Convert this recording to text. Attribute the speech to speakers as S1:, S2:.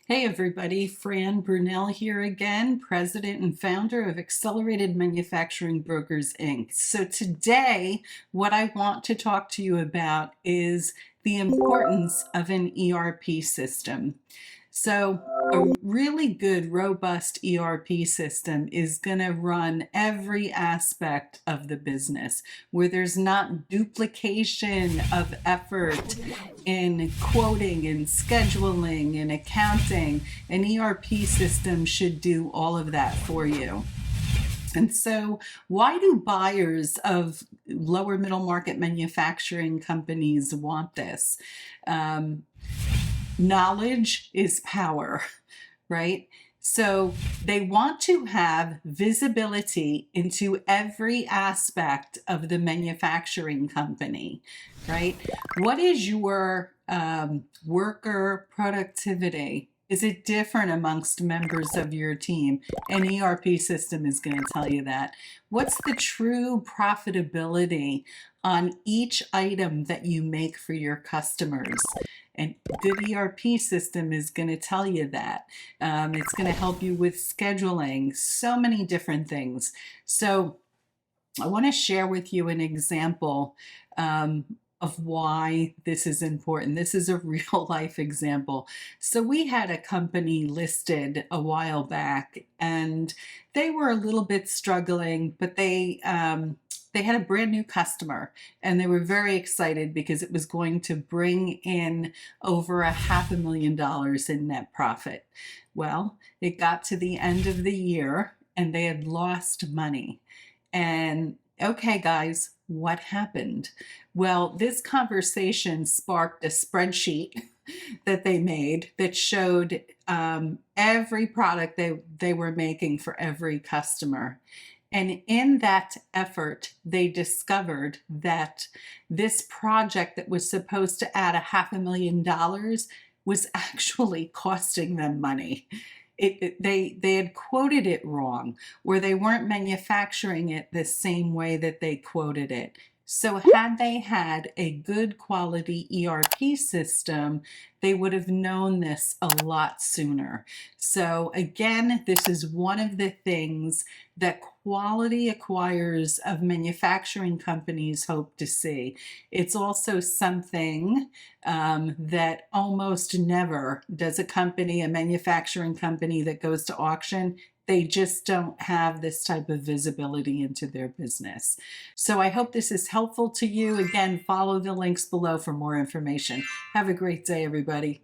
S1: Hey everybody, Fran Brunel here again, president and founder of Accelerated Manufacturing Brokers Inc. So today, what I want to talk to you about is the importance of an ERP system. So a really good, robust ERP system is going to run every aspect of the business where there's not duplication of effort in quoting and scheduling and accounting. An ERP system should do all of that for you. And so, why do buyers of lower middle market manufacturing companies want this? Um, Knowledge is power, right? So they want to have visibility into every aspect of the manufacturing company, right? What is your worker productivity? Is it different amongst members of your team? An ERP system is going to tell you that. What's the true profitability on each item that you make for your customers? And good ERP system is going to tell you that. It's going to help you with scheduling, so many different things. So I want to share with you an example of why this is important. This is a real life example. So we had a company listed a while back, and they were a little bit struggling, but they had a brand new customer, and they were very excited because it was going to bring in over $500,000 in net profit. Well, it got to the end of the year and they had lost money. And okay, guys, what happened? Well, this conversation sparked a spreadsheet that they made that showed every product they were making for every customer. And in that effort, they discovered that this project that was supposed to add $500,000 was actually costing them money. They had quoted it wrong, or they weren't manufacturing it the same way that they quoted it. So had they had a good quality ERP system, they would have known this a lot sooner. So again, this is one of the things that quality acquirers of manufacturing companies hope to see. It's also something that almost never does a manufacturing company that goes to auction. They just don't have this type of visibility into their business. So I hope this is helpful to you. Again, follow the links below for more information. Have a great day, everybody.